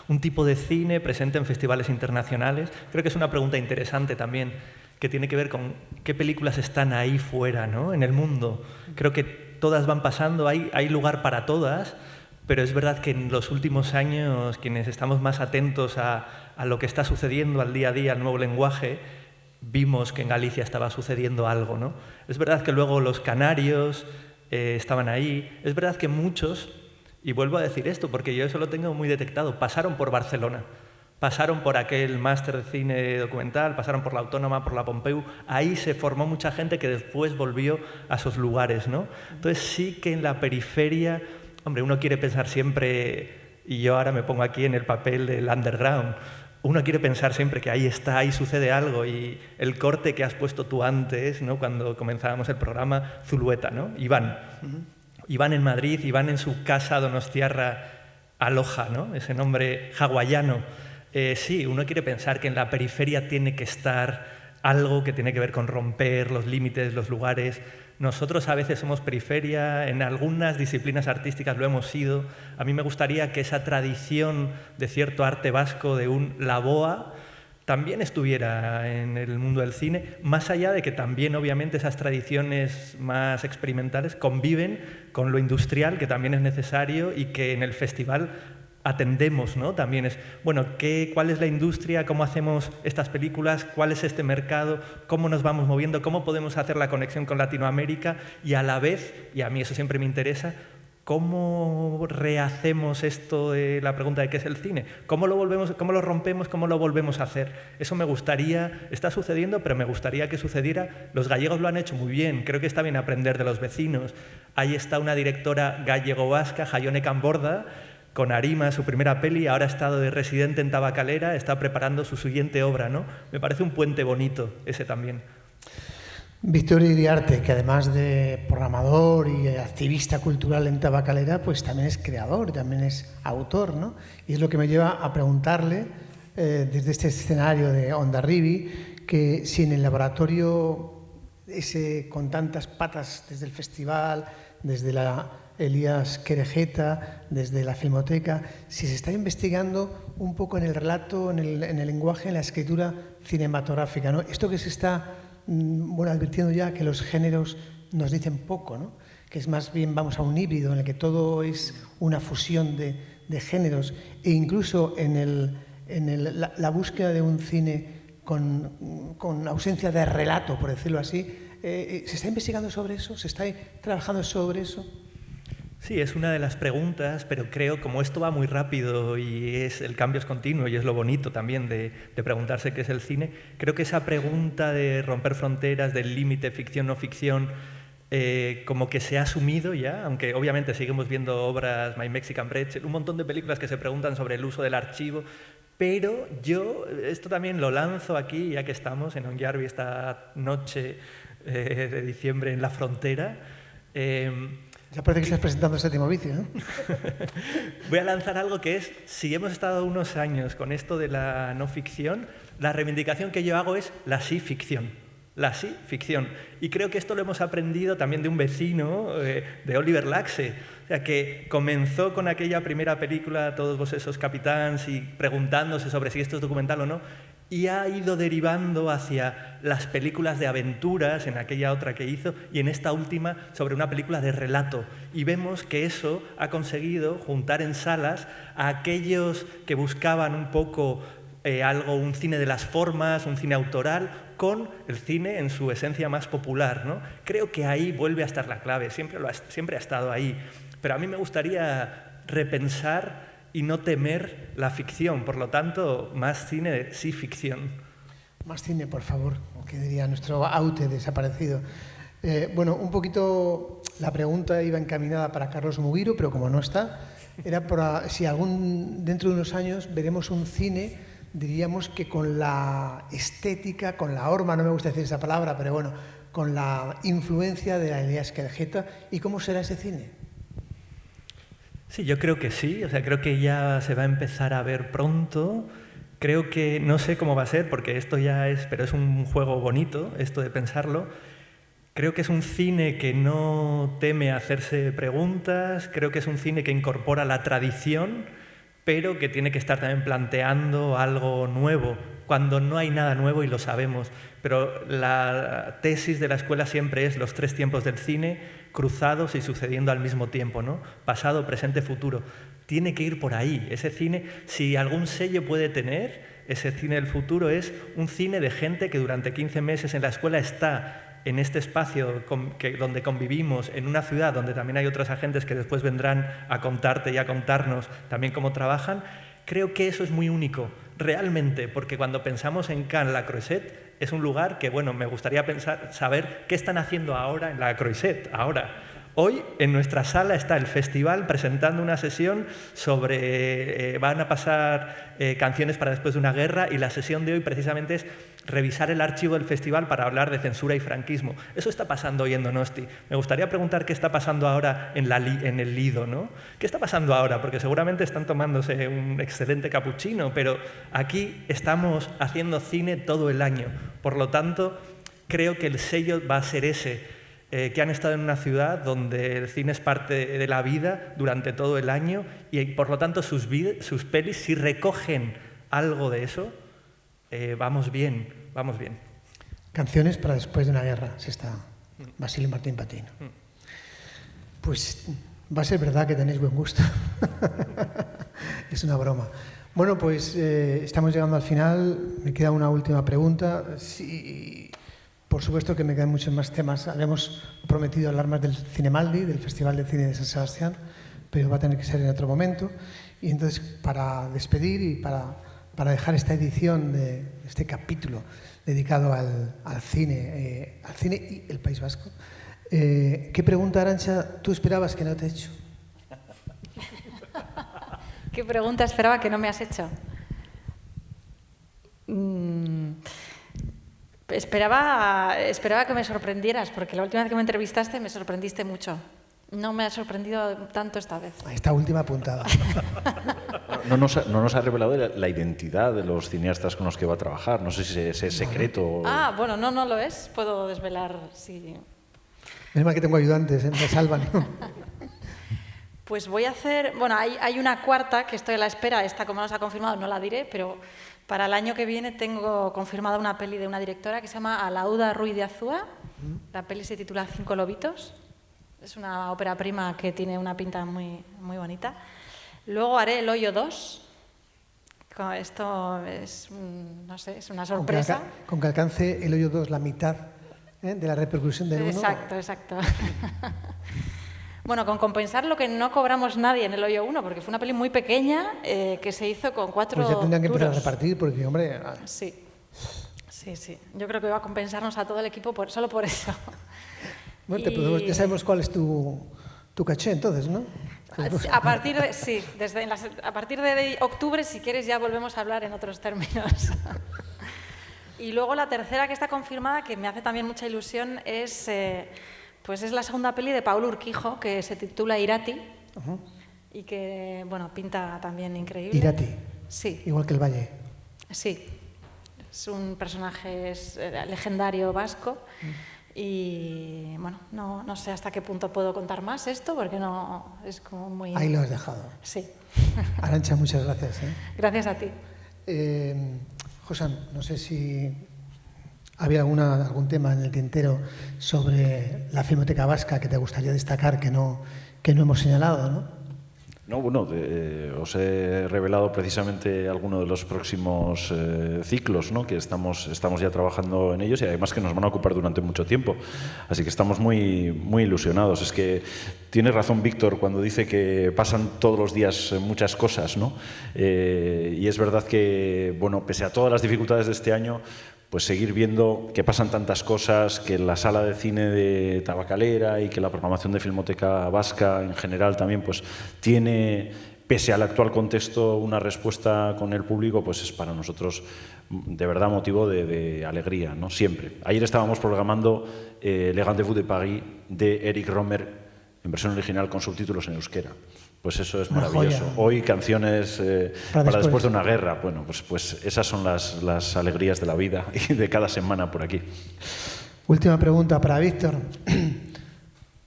Speaker 6: un tipo de cine presente en festivales internacionales. Creo que es una pregunta interesante también, que tiene que ver con qué películas están ahí fuera, ¿no? En el mundo. Creo que todas van pasando, hay lugar para todas, pero es verdad que en los últimos años, quienes estamos más atentos a lo que está sucediendo al día a día, al nuevo lenguaje, vimos que en Galicia estaba sucediendo algo, ¿no? Es verdad que luego los canarios estaban ahí. Es verdad que muchos, y vuelvo a decir esto porque yo eso lo tengo muy detectado, pasaron por Barcelona, pasaron por aquel máster de cine documental, pasaron por la Autónoma, por la Pompeu. Ahí se formó mucha gente que después volvió a esos lugares, ¿no? Entonces sí que en la periferia, hombre, uno quiere pensar siempre, y yo ahora me pongo aquí en el papel del underground, uno quiere pensar siempre que ahí está, ahí sucede algo, y el corte que has puesto tú antes, ¿no? Cuando comenzábamos el programa, Zulueta, ¿no? Iván. Iván en Madrid, Iván en su casa donostiarra Aloja, ¿no? Ese nombre hawaiano. Sí, uno quiere pensar que en la periferia tiene que estar algo que tiene que ver con romper los límites, los lugares. Nosotros a veces somos periferia, en algunas disciplinas artísticas lo hemos sido. A mí me gustaría que esa tradición de cierto arte vasco, de un Laboa, también estuviera en el mundo del cine, más allá de que también, obviamente, esas tradiciones más experimentales conviven con lo industrial, que también es necesario y que en el festival atendemos, ¿no? También es, bueno, ¿cuál es la industria? ¿Cómo hacemos estas películas? ¿Cuál es este mercado? ¿Cómo nos vamos moviendo? ¿Cómo podemos hacer la conexión con Latinoamérica? Y a la vez, y a mí eso siempre me interesa, ¿cómo rehacemos esto de la pregunta de qué es el cine? ¿Cómo lo rompemos? ¿Cómo lo volvemos a hacer? Eso me gustaría, está sucediendo, pero me gustaría que sucediera. Los gallegos lo han hecho muy bien, creo que está bien aprender de los vecinos. Ahí está una directora gallego-vasca, Jaione Camborda, con Arima, su primera peli, ahora ha estado de residente en Tabacalera, está preparando su siguiente obra, ¿no? Me parece un puente bonito, ese también.
Speaker 4: Víctor Iriarte, que además de programador y activista cultural en Tabacalera, pues también es creador, también es autor, ¿no? Y es lo que me lleva a preguntarle, desde este escenario de Hondarribia, que si en el laboratorio ese con tantas patas, desde el festival, desde la Elías Querejeta, desde la Filmoteca, si se está investigando un poco en el relato, en el lenguaje, en la escritura cinematográfica, ¿no? Esto que se está advirtiendo ya, que los géneros nos dicen poco, ¿no? Que es más bien vamos a un híbrido en el que todo es una fusión de géneros, e incluso en la búsqueda de un cine con ausencia de relato, por decirlo así. ¿Se está investigando sobre eso? ¿Se está trabajando sobre eso?
Speaker 6: Sí, es una de las preguntas, pero creo, como esto va muy rápido y el cambio es continuo y es lo bonito también de preguntarse qué es el cine, creo que esa pregunta de romper fronteras, del límite ficción-no ficción, como que se ha asumido ya, aunque obviamente seguimos viendo obras, My Mexican Bread, un montón de películas que se preguntan sobre el uso del archivo, pero yo esto también lo lanzo aquí, ya que estamos en Onyarbi esta noche de diciembre en la frontera.
Speaker 4: Ya parece que estás presentando el séptimo vicio, ¿no?
Speaker 6: Voy a lanzar algo que es, si hemos estado unos años con esto de la no ficción, la reivindicación que yo hago es la sí ficción. La sí ficción. Y creo que esto lo hemos aprendido también de un vecino, de Oliver Laxe, o sea, que comenzó con aquella primera película, Todos vos esos capitans, y preguntándose sobre si esto es documental o no, y ha ido derivando hacia las películas de aventuras, en aquella otra que hizo, y en esta última sobre una película de relato. Y vemos que eso ha conseguido juntar en salas a aquellos que buscaban un poco un cine de las formas, un cine autoral, con el cine en su esencia más popular, ¿no? Creo que ahí vuelve a estar la clave, siempre ha estado ahí. Pero a mí me gustaría repensar y no temer la ficción, por lo tanto, más cine de sí ficción.
Speaker 4: Más cine, por favor, que diría nuestro Aute desaparecido. Bueno, un poquito la pregunta iba encaminada para Carlos Muguiro, pero como no está, era para si dentro de unos años veremos un cine, diríamos que con la estética, con la horma, no me gusta decir esa palabra, pero bueno, con la influencia de la Elias Querejeta. ¿Y cómo será ese cine?
Speaker 6: Sí, yo creo que sí, o sea, creo que ya se va a empezar a ver pronto. Creo que, no sé cómo va a ser, porque esto ya pero es un juego bonito, esto de pensarlo. Creo que es un cine que no teme hacerse preguntas, creo que es un cine que incorpora la tradición, pero que tiene que estar también planteando algo nuevo, cuando no hay nada nuevo y lo sabemos. Pero la tesis de la escuela siempre es los 3 tiempos del cine, cruzados y sucediendo al mismo tiempo, ¿no? Pasado, presente, futuro. Tiene que ir por ahí. Ese cine, si algún sello puede tener, ese cine del futuro es un cine de gente que durante 15 meses en la escuela está en este espacio donde convivimos, en una ciudad donde también hay otros agentes que después vendrán a contarte y a contarnos también cómo trabajan. Creo que eso es muy único, realmente, porque cuando pensamos en Cannes, la Croisette es un lugar que, bueno, me gustaría saber qué están haciendo ahora en la Croisette, ahora. Hoy en nuestra sala está el festival presentando una sesión sobre... van a pasar canciones para después de una guerra, y la sesión de hoy precisamente es revisar el archivo del festival para hablar de censura y franquismo. Eso está pasando hoy en Donosti. Me gustaría preguntar qué está pasando ahora en el Lido, ¿no? ¿Qué está pasando ahora? Porque seguramente están tomándose un excelente capuchino, pero aquí estamos haciendo cine todo el año. Por lo tanto, creo que el sello va a ser ese. Que han estado en una ciudad donde el cine es parte de la vida durante todo el año, y por lo tanto sus pelis, si recogen algo de eso, vamos bien, vamos bien.
Speaker 4: Canciones para después de una guerra, si está Basilio Martín Patino. Pues va a ser verdad que tenéis buen gusto. Es una broma. Bueno, pues estamos llegando al final. Me queda una última pregunta. Por supuesto que me quedan muchos más temas. Habíamos prometido hablar más del Cinemaldi, del Festival de Cine de San Sebastián, pero va a tener que ser en otro momento. Y entonces, para despedir y para dejar esta edición de este capítulo dedicado al cine y el País Vasco, ¿qué pregunta, Arantxa, tú esperabas que no te he hecho?
Speaker 7: ¿Qué pregunta esperaba que no me has hecho? Esperaba que me sorprendieras, porque la última vez que me entrevistaste me sorprendiste mucho. No me ha sorprendido tanto esta vez.
Speaker 4: Esta última puntada.
Speaker 5: No nos ha revelado la identidad de los cineastas con los que va a trabajar. No sé si es secreto.
Speaker 7: Ah, bueno, no lo es. Puedo desvelar si...
Speaker 4: Menos mal que tengo ayudantes, me salvan.
Speaker 7: Pues voy a hacer... Bueno, hay una cuarta que estoy a la espera. Esta, como no se ha confirmado, no la diré, pero para el año que viene tengo confirmada una peli de una directora que se llama Alauda Ruiz de Azúa. La peli se titula 5 lobitos. Es una ópera prima que tiene una pinta muy, muy bonita. Luego haré El Hoyo 2. Esto es, no sé, es una sorpresa.
Speaker 4: Con que alcance El Hoyo 2 la mitad de la repercusión del 1.
Speaker 7: Exacto. Bueno, con compensar lo que no cobramos nadie en El Hoyo 1, porque fue una peli muy pequeña que se hizo con 4
Speaker 4: Pues ya tendrían que empezar a
Speaker 7: duros.
Speaker 4: repartir, porque, hombre...
Speaker 7: Sí. Yo creo que va a compensarnos a todo el equipo solo por eso.
Speaker 4: Bueno, ya sabemos cuál es tu caché, entonces, ¿no?
Speaker 7: A partir de octubre, si quieres, ya volvemos a hablar en otros términos. Y luego la tercera que está confirmada, que me hace también mucha ilusión, es la segunda peli de Paul Urquijo, que se titula Irati, y que, bueno, pinta también increíble.
Speaker 4: Irati.
Speaker 7: Sí.
Speaker 4: Igual que el Valle.
Speaker 7: Sí. Es un personaje legendario vasco. Y, bueno, no sé hasta qué punto puedo contar más esto, porque no es como muy...
Speaker 4: Ahí lo has dejado.
Speaker 7: Sí.
Speaker 4: Arantxa, muchas gracias.
Speaker 7: Gracias a ti.
Speaker 4: Josan, no sé si había algún tema en el tintero sobre la Filmoteca Vasca que te gustaría destacar que no hemos señalado, ¿no?
Speaker 5: No, bueno, os he revelado precisamente algunos de los próximos ciclos, ¿no? Que estamos ya trabajando en ellos y además que nos van a ocupar durante mucho tiempo. Así que estamos muy, muy ilusionados. Es que tiene razón Víctor cuando dice que pasan todos los días muchas cosas, ¿no? Y es verdad que, bueno, pese a todas las dificultades de este año, pues seguir viendo que pasan tantas cosas, que la sala de cine de Tabacalera y que la programación de Filmoteca Vasca en general también pues tiene, pese al actual contexto, una respuesta con el público, pues es para nosotros de verdad motivo de alegría, ¿no? Siempre. Ayer estábamos programando Le Rendez-vous de Paris de Eric Romer en versión original con subtítulos en euskera. Pues eso es maravilloso. Hoy canciones para después de una guerra. Bueno, pues esas son las alegrías de la vida y de cada semana por aquí.
Speaker 4: Última pregunta para Víctor.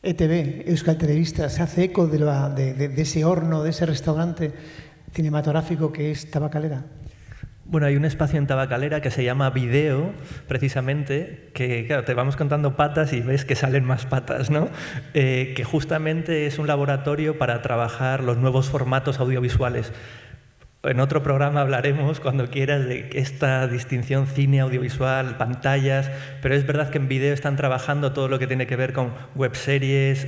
Speaker 4: ETV, Euskal Telebista, ¿se hace eco de ese horno, de ese restaurante cinematográfico que es Tabacalera?
Speaker 6: Bueno, hay un espacio en Tabacalera que se llama Video, precisamente, que claro, te vamos contando patas y ves que salen más patas, ¿no? Que justamente es un laboratorio para trabajar los nuevos formatos audiovisuales. En otro programa hablaremos, cuando quieras, de esta distinción cine, audiovisual, pantallas, pero es verdad que en Video están trabajando todo lo que tiene que ver con webseries,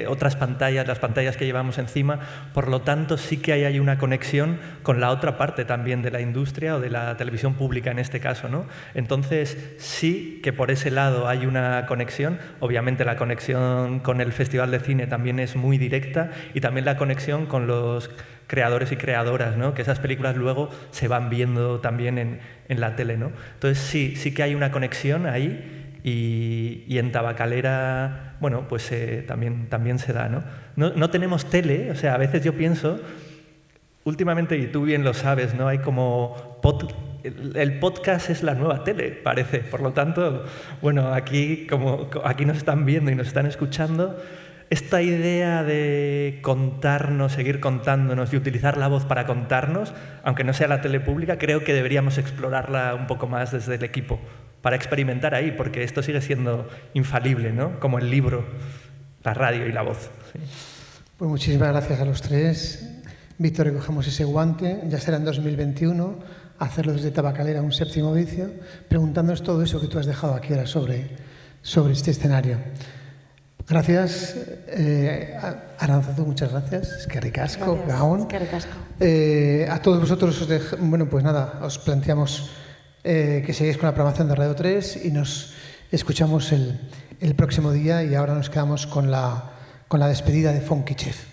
Speaker 6: otras pantallas, las pantallas que llevamos encima. Por lo tanto, sí que hay una conexión con la otra parte también de la industria o de la televisión pública en este caso, ¿no? Entonces, sí que por ese lado hay una conexión. Obviamente la conexión con el Festival de Cine también es muy directa y también la conexión con los creadores y creadoras, ¿no? Que esas películas luego se van viendo también en la tele, ¿no? Entonces sí que hay una conexión ahí y en Tabacalera, bueno, pues también se da, ¿no? No tenemos tele, o sea, a veces yo pienso, últimamente, y tú bien lo sabes, ¿no? Hay como el podcast es la nueva tele, parece. Por lo tanto, bueno, aquí nos están viendo y nos están escuchando, esta idea de contarnos, seguir contándonos y utilizar la voz para contarnos, aunque no sea la tele pública, creo que deberíamos explorarla un poco más desde el equipo, para experimentar ahí, porque esto sigue siendo infalible, ¿no? Como el libro, la radio y la voz. Sí.
Speaker 4: Pues muchísimas gracias a los tres. Víctor, recogemos ese guante, ya será en 2021, hacerlo desde Tabacalera, un séptimo vicio, preguntándonos todo eso que tú has dejado aquí ahora sobre este escenario. Gracias, Arantzazu, muchas gracias. Es que ricasco, Gaón. A todos vosotros os planteamos que sigáis con la programación de Radio 3 y nos escuchamos el próximo día y ahora nos quedamos con la despedida de Funky Chef.